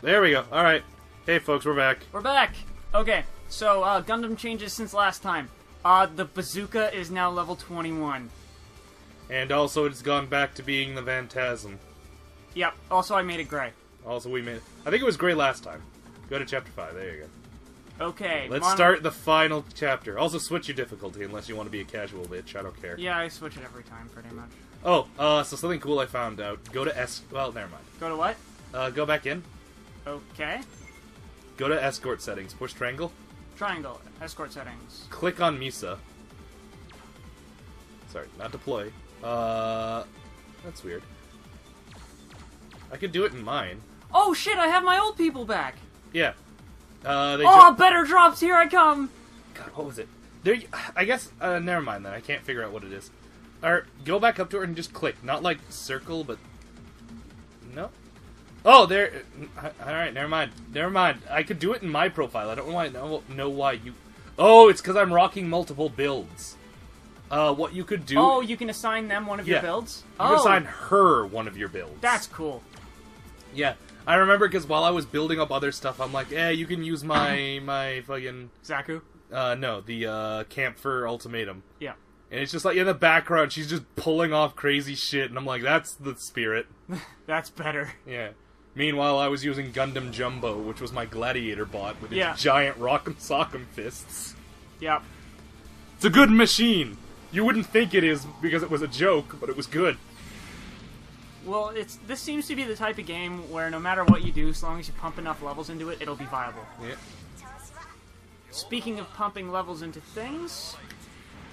There we go. Alright. Hey folks, we're back. We're back! Okay, so, Gundam changes since last time. The bazooka is now level 21. And also it's gone back to being the Phantasm. Yep, also I made it gray. Also we made... I think it was gray last time. Go to chapter 5, there you go. Okay. Let's start the final chapter. Also switch your difficulty unless you want to be a casual bitch, I don't care. Yeah, I switch it every time, pretty much. Oh, so something cool I found out. Go to well, never mind. Go to what? Go back in. Okay. Go to escort settings. Push triangle. Triangle. Escort settings. Click on Misa. Sorry, not deploy. That's weird. I could do it in mine. Oh shit, I have my old people back! Yeah. Better drops, here I come! God, what was it? There, I guess, never mind then. I can't figure out what it is. Go back up to her and just click. Not like circle, but... No? Oh, there... Alright, never mind. Never mind. I could do it in my profile. I don't know why you... Oh, it's because I'm rocking multiple builds. What you could do... Oh, you can assign them one of your builds? You can assign her one of your builds. That's cool. Yeah. I remember because while I was building up other stuff, I'm like, you can use my fucking... Zaku? No, the, Camphor Ultimatum. Yeah. And it's just like, in the background, she's just pulling off crazy shit, and I'm like, that's the spirit. That's better. Yeah. Meanwhile, I was using Gundam Jumbo, which was my gladiator bot with its giant rock'em sock'em fists. Yep. It's a good machine! You wouldn't think it is because it was a joke, but it was good. Well, this seems to be the type of game where no matter what you do, as long as you pump enough levels into it, it'll be viable. Yeah. Speaking of pumping levels into things,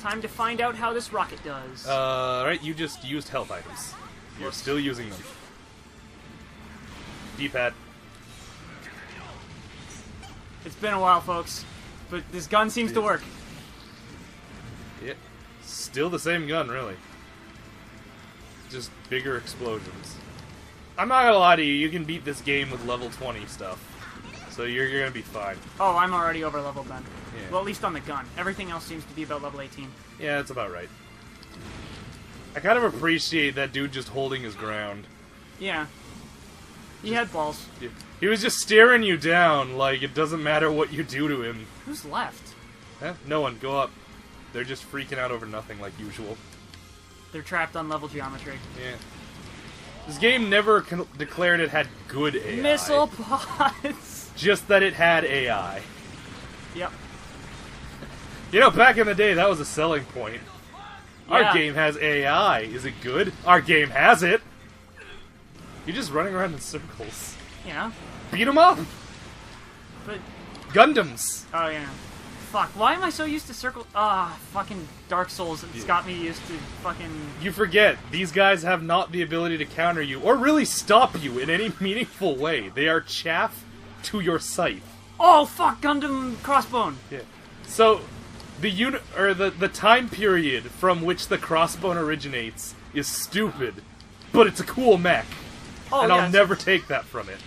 time to find out how this rocket does. Right, you just used health items. You're still using them. D-pad. It's been a while, folks, but this gun seems to work. Yeah. Still the same gun, really. Just bigger explosions. I'm not gonna lie to you, you can beat this game with level 20 stuff. So you're gonna be fine. Oh, I'm already over leveled then. Yeah. Well, at least on the gun. Everything else seems to be about level 18. Yeah, that's about right. I kind of appreciate that dude just holding his ground. Yeah. He had balls. He was just staring you down, like it doesn't matter what you do to him. Who's left? Eh, no one, go up. They're just freaking out over nothing like usual. They're trapped on level geometry. Yeah. This game never declared it had good AI. Missile pods! Just that it had AI. Yep. You know, back in the day, that was a selling point. Yeah. Our game has AI. Is it good? Our game has it! You're just running around in circles. Yeah. Beat 'em up! But... Gundams! Oh, yeah. Fuck, why am I so used to circle... fucking Dark Souls. It's got me used to fucking... You forget, these guys have not the ability to counter you, or really stop you in any meaningful way. They are chaff to your scythe. Oh, fuck! Gundam Crossbone! Yeah. So, the time period from which the Crossbone originates is stupid, but it's a cool mech. Oh, and yeah, I'll never take that from it.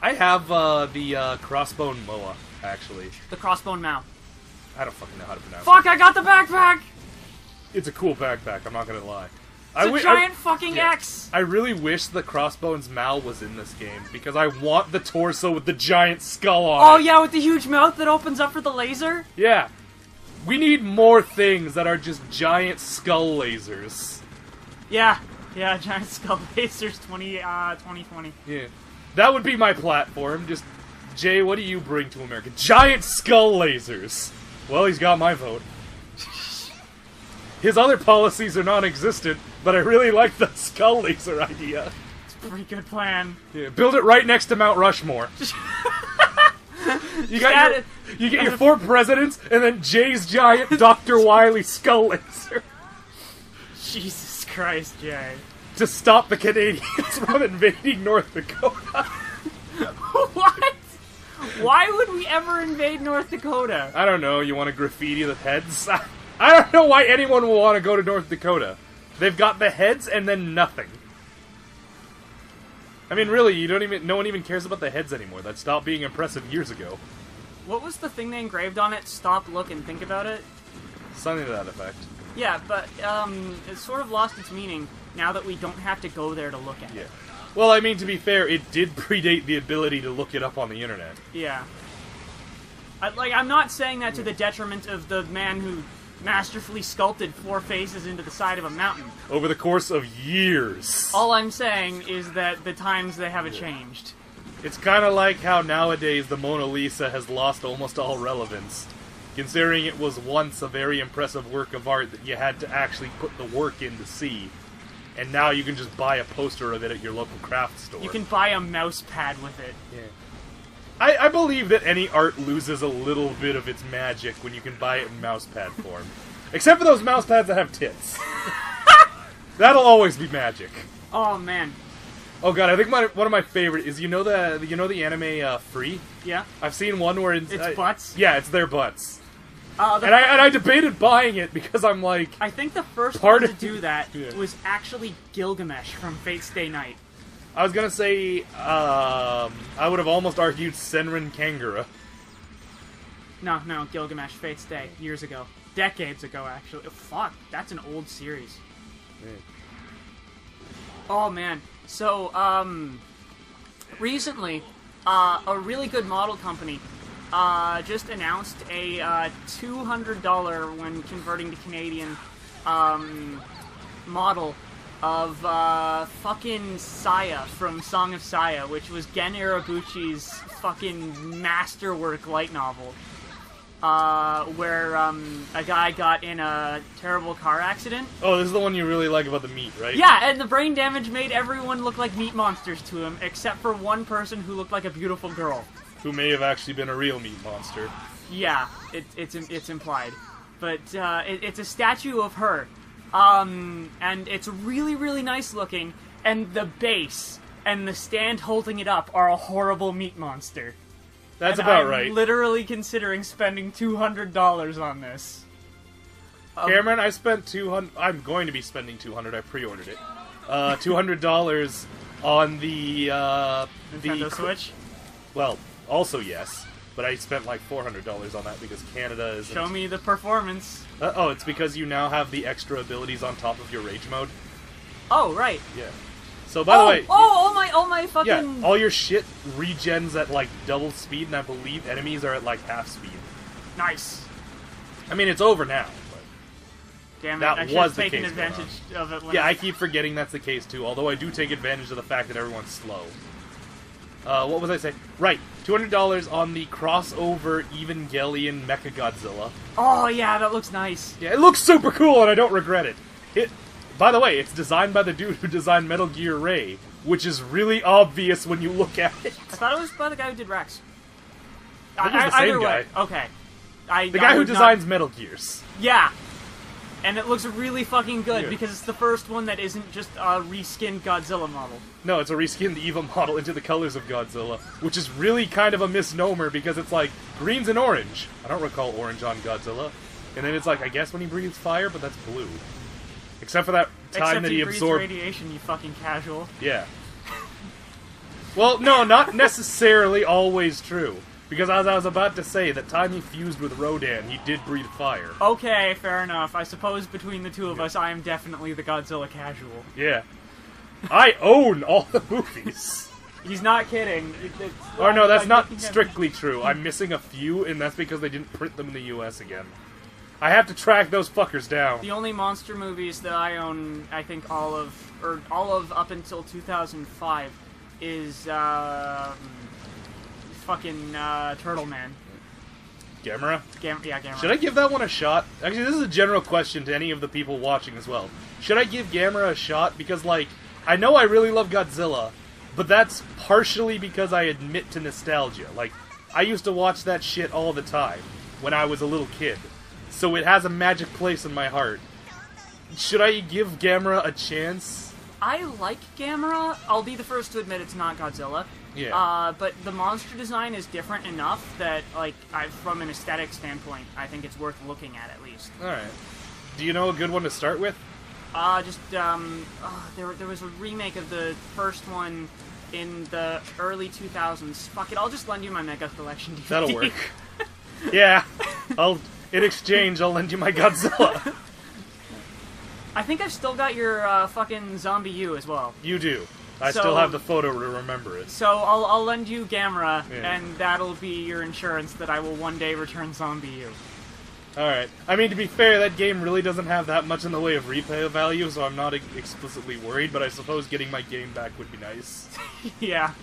I have the Crossbone Moa, actually. The Crossbone Mao. I don't fucking know how to pronounce it. Fuck, I got the backpack! It's a cool backpack, I'm not gonna lie. It's a giant fucking X! I really wish the Crossbones Mao was in this game, because I want the torso with the giant skull on it. Oh yeah, with the huge mouth that opens up for the laser? Yeah. We need more things that are just giant skull lasers. Yeah. Yeah, giant skull lasers 2020. Yeah. That would be my platform, just... Jay, what do you bring to America? Giant skull lasers! Well, he's got my vote. His other policies are non-existent, but I really like the skull laser idea. It's a pretty good plan. Yeah, build it right next to Mount Rushmore. You get your 4 presidents, and then Jay's giant Dr. Wily skull laser. Jesus Christ, Jay. To stop the Canadians from invading North Dakota. What? Why would we ever invade North Dakota? I don't know, you want to graffiti the heads? I don't know why anyone will want to go to North Dakota. They've got the heads and then nothing. I mean, really, no one even cares about the heads anymore. That stopped being impressive years ago. What was the thing they engraved on it? Stop, look, and think about it? Something to that effect. Yeah, but it's sort of lost its meaning now that we don't have to go there to look at it. Yeah. Well, I mean, to be fair, it did predate the ability to look it up on the internet. Yeah. I'm not saying that to the detriment of the man who masterfully sculpted 4 faces into the side of a mountain. Over the course of years. All I'm saying is that the times they haven't changed. It's kind of like how nowadays the Mona Lisa has lost almost all relevance, considering it was once a very impressive work of art that you had to actually put the work in to see. And now you can just buy a poster of it at your local craft store. You can buy a mouse pad with it. Yeah. I believe that any art loses a little bit of its magic when you can buy it in mousepad form. Except for those mousepads that have tits. That'll always be magic. Oh, man. Oh god, I think one of my favorite is, you know the anime Free? Yeah? I've seen one where it's butts? Yeah, it's their butts. And I debated buying it because I'm like... I think the first one to do that Yeah. was actually Gilgamesh from Fate Stay Night. I was gonna say, I would have almost argued Senran Kangura. No, Gilgamesh, Fate Stay, years ago. Decades ago, actually. Oh, fuck, that's an old series. Yeah. Oh, man. So, recently, a really good model company just announced a $200, when converting to Canadian, model of fucking Saya from Song of Saya, which was Gen Irabuchi's fucking masterwork light novel, where a guy got in a terrible car accident. Oh, this is the one you really like about the meat, right? Yeah, and the brain damage made everyone look like meat monsters to him, except for one person who looked like a beautiful girl. Who may have actually been a real meat monster. Yeah, it's implied. But it's a statue of her. And it's really, really nice looking, and the base and the stand holding it up are a horrible meat monster. That's and about I'm right. Literally considering spending $200 on this. Cameron, I spent $200. I'm going to be spending $200. I pre-ordered it. $200 on the Nintendo Switch? Well, also yes, but I spent like $400 on that because Canada is. Show me the performance. Oh, it's because you now have the extra abilities on top of your rage mode. Oh, right. Yeah. So by the way, all my fucking. Yeah, all your shit regens at like double speed, and I believe enemies are at like half speed. Nice. I mean, it's over now. But Damn it! that I should was have the taken case going advantage of it. When yeah, I keep forgetting that's the case too. Although I do take advantage of the fact that everyone's slow. What was I saying? Right, $200 on the crossover Evangelion Mechagodzilla. Oh yeah, that looks nice. Yeah, it looks super cool, and I don't regret it. By the way, it's designed by the dude who designed Metal Gear Ray, which is really obvious when you look at it. I thought it was by the guy who did Rex. I think it's the same guy. Okay. The guy who designs Metal Gears. Yeah. And it looks really fucking good, Yeah. because it's the first one that isn't just a reskinned Godzilla model. No, it's a reskinned EVA model into the colors of Godzilla, which is really kind of a misnomer because it's like, green's and orange. I don't recall orange on Godzilla. And then it's like, I guess when he breathes fire, but that's blue. Except for that time Except that he he breathes absorbed... radiation, you fucking casual. Yeah. Well, no, not necessarily always true. Because as I was about to say, the time he fused with Rodan, he did breathe fire. Okay, fair enough. I suppose between the two of us, I am definitely the Godzilla casual. Yeah. I own all the movies. He's not kidding. Or no, that's not strictly true. I'm missing a few, and that's because they didn't print them in the US again. I have to track those fuckers down. The only monster movies that I own, I think all of up until 2005, is fucking Turtle Man. Gamera? Gamera. Should I give that one a shot? Actually, this is a general question to any of the people watching as well. Should I give Gamera a shot? Because, like, I know I really love Godzilla, but that's partially because I admit to nostalgia. Like, I used to watch that shit all the time when I was a little kid. So it has a magic place in my heart. Should I give Gamera a chance? I like Gamera. I'll be the first to admit it's not Godzilla. Yeah. But the monster design is different enough that, like, from an aesthetic standpoint, I think it's worth looking at least. Alright. Do you know a good one to start with? There was a remake of the first one in the early 2000s. Fuck it, I'll just lend you my Mega Collection DVD. That'll work. Yeah, in exchange, I'll lend you my Godzilla. I think I've still got your fucking Zombie U as well. You do. I still have the photo to remember it. So I'll lend you Gamera, Yeah. and that'll be your insurance that I will one day return Zombie U. Alright. I mean, to be fair, that game really doesn't have that much in the way of replay value, so I'm not explicitly worried, but I suppose getting my game back would be nice. Yeah.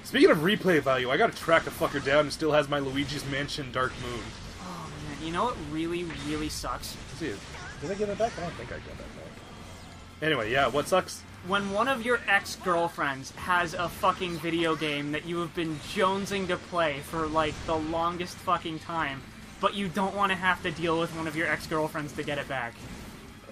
Speaking of replay value, I gotta track a fucker down who still has my Luigi's Mansion Dark Moon. Oh man, you know what really, really sucks? Let's see, did I get it back? I don't think I got that back. Anyway, yeah, what sucks? When one of your ex-girlfriends has a fucking video game that you have been jonesing to play for, like, the longest fucking time, but you don't want to have to deal with one of your ex-girlfriends to get it back.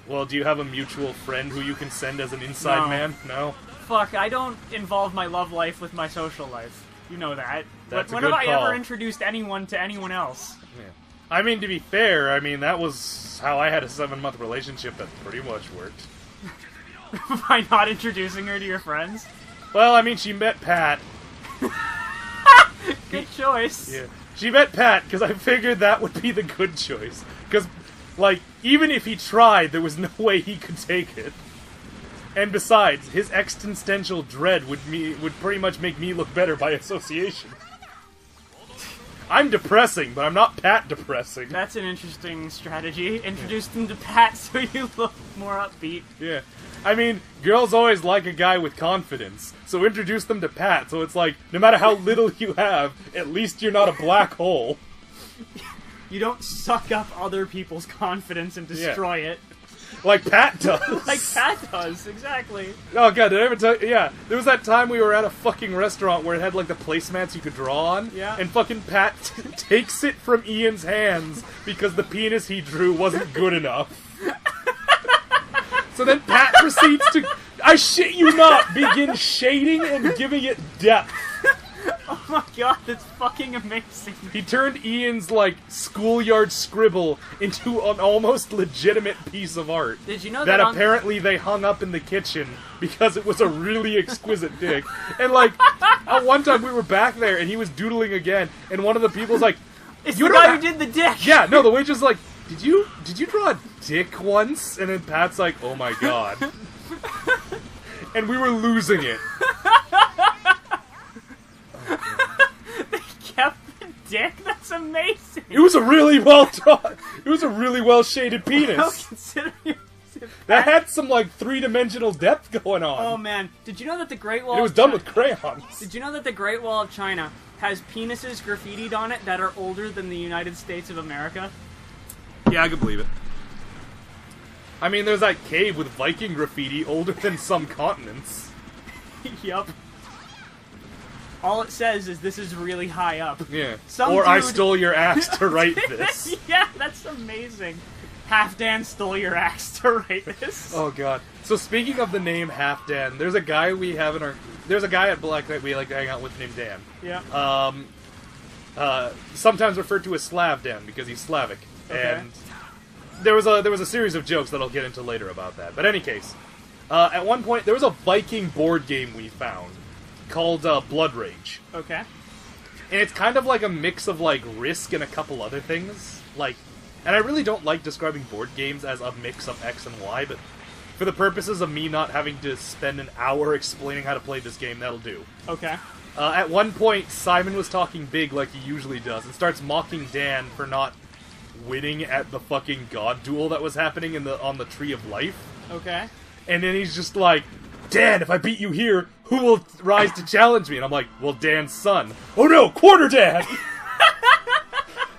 Well, do you have a mutual friend who you can send as an inside No. man? No? Fuck, I don't involve my love life with my social life. You know that. That's When a have good I call. ever introduced anyone to anyone else? Yeah. I mean, to be fair, I mean, that was how I had a 7-month relationship that pretty much worked. By not introducing her to your friends? Well, I mean, she met Pat. Good choice. Yeah. She met Pat, because I figured that would be the good choice. Because, like, even if he tried, there was no way he could take it. And besides, his existential dread would pretty much make me look better by association. I'm depressing, but I'm not Pat depressing. That's an interesting strategy. Introduce them to Pat so you look more upbeat. Yeah. I mean, girls always like a guy with confidence, so introduce them to Pat, so it's like, no matter how little you have, at least you're not a black hole. You don't suck up other people's confidence and destroy it. Like Pat does. Like Pat does, exactly. Oh god, did I ever tell you? Yeah, there was that time we were at a fucking restaurant where it had like the placemats you could draw on. Yeah. And fucking Pat takes it from Ian's hands because the penis he drew wasn't good enough. So then Pat proceeds to, I shit you not, begin shading and giving it depth. Oh my god, that's fucking amazing. He turned Ian's, like, schoolyard scribble into an almost legitimate piece of art. Did you know that that apparently they hung up in the kitchen because it was a really exquisite dick. And, like, at one time we were back there and he was doodling again, and one of the people's like, It's "You the don't guy ha-" who did the dick! Yeah, no, the waitress like, Did you draw a dick once? And then Pat's like, oh my god. And we were losing it. They kept the dick? That's amazing! It was a really well drawn, it was a really well shaded Well, penis. considering... That had some, like, 3-dimensional depth going on. Oh man, did you know that the Great Wall And it was of done Chi- with crayons. Did you know that the Great Wall of China has penises graffitied on it that are older than the United States of America? Yeah, I can believe it. I mean, there's that cave with Viking graffiti older than some continents. Yup. All it says is this is really high up. Yeah. Some or I dude- stole your axe to write this. Yeah, that's amazing. Half Dan stole your axe to write this. Oh god. So speaking of the name Half Dan, there's a guy we have in our... There's a guy at Black Knight we like to hang out with named Dan. Yeah. Sometimes referred to as Slav Dan because he's Slavic. Okay. And there was a series of jokes that I'll get into later about that. But any case, at one point there was a Viking board game we found called Blood Rage. Okay. And it's kind of like a mix of like Risk and a couple other things. Like, and I really don't like describing board games as a mix of X and Y, but for the purposes of me not having to spend an hour explaining how to play this game, that'll do. Okay. At one point, Simon was talking big like he usually does, and starts mocking Dan for not winning at the fucking god duel that was happening on the Tree of Life. Okay. And then he's just like, Dan, if I beat you here, who will rise to challenge me? And I'm like, well, Dan's son. Oh no, Quarter Dan!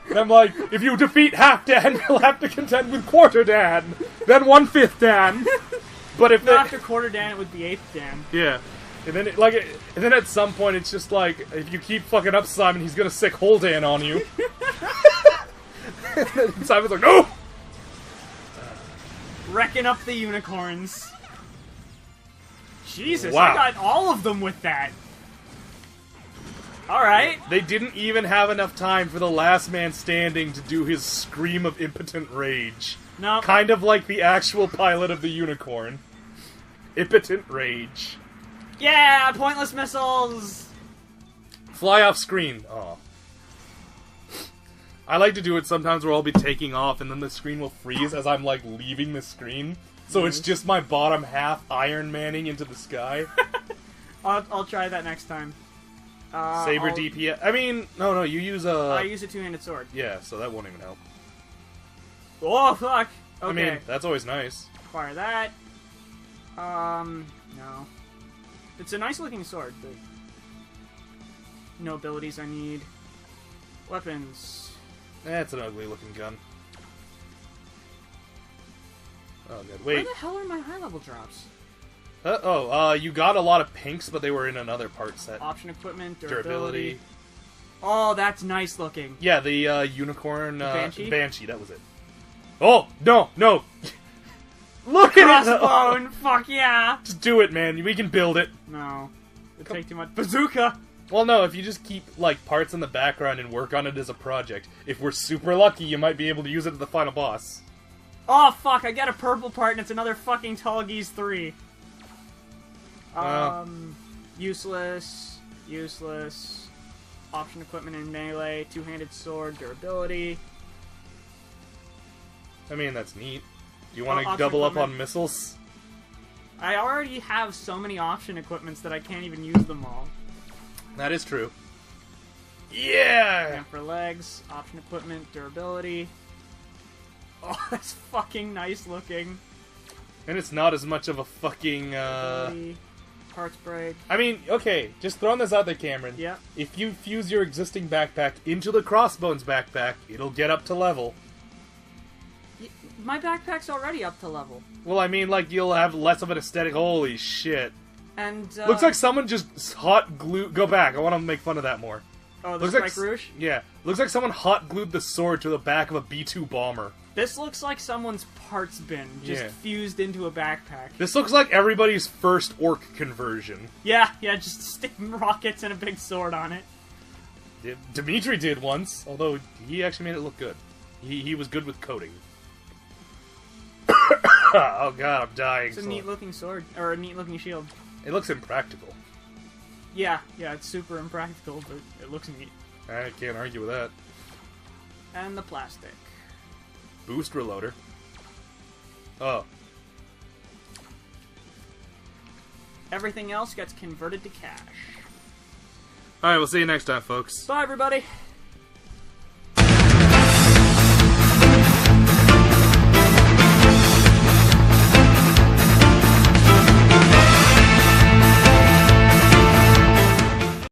And I'm like, if you defeat Half Dan, you'll have to contend with Quarter Dan, then 1/5 Dan. But if Not after Quarter Dan, it would be 8th Dan. yeah, and then at some point it's just like, if you keep fucking up Simon, he's gonna sick Whole Dan on you. And then Simon's like, no. Wrecking up the unicorns. Jesus, Wow. I got all of them with that. Alright. They didn't even have enough time for the last man standing to do his scream of impotent rage. No. Kind of like the actual pilot of the unicorn. Impotent rage. Yeah, pointless missiles! Fly off screen. Oh. I like to do it sometimes where I'll be taking off and then the screen will freeze as I'm, like, leaving the screen. So it's just my bottom half Iron Manning into the sky. I'll try that next time. Saber DPS. I mean, no, you use a... I use a two-handed sword. Yeah, so that won't even help. Oh, fuck! Okay. I mean, that's always nice. Acquire that. No. It's a nice-looking sword, but... No abilities I need. Weapons. It's an ugly-looking gun. Oh, good. Where Wait. the hell are my high-level drops? You got a lot of pinks, but they were in another part set. Option equipment, Durability. durability. Oh, that's nice looking. Yeah, the unicorn... Banshee? Banshee, that was it. Oh, no! Look at it! Crossbone! Fuck yeah! Just do it, man. We can build it. No. It'd take too much. Bazooka! Well, no, if you just keep, like, parts in the background and work on it as a project, if we're super lucky, you might be able to use it at the final boss. Oh, fuck, I get a purple part and it's another fucking Tallgeese 3. Useless. Useless. Option equipment in melee. Two-handed sword. Durability. I mean, that's neat. Do you want to option double up equipment. on missiles? I already have so many option equipments that I can't even use them all. That is true. Yeah! And for legs, option equipment, durability. Oh, that's fucking nice looking. And it's not as much of a fucking, Durability, parts break. I mean, okay, just throwing this out there, Cameron. Yeah. If you fuse your existing backpack into the Crossbones backpack, it'll get up to level. My backpack's already up to level. Well, I mean, like, you'll have less of an aesthetic. Holy shit. And, Looks like someone just hot glued... Go back, I want to make fun of that more. Oh, the Looks Spike like... Rouge? Yeah. Looks like someone hot glued the sword to the back of a B-2 bomber. This looks like someone's parts bin just fused into a backpack. This looks like everybody's first orc conversion. Yeah, just sticking rockets and a big sword on it. Dimitri did once, although he actually made it look good. He was good with coding. Oh god, I'm dying. It's a neat looking sword, or a neat looking shield. It looks impractical. Yeah, it's super impractical, but it looks neat. I can't argue with that. And the plastic. Boost reloader. Oh. Everything else gets converted to cash. Alright, we'll see you next time, folks. Bye, everybody!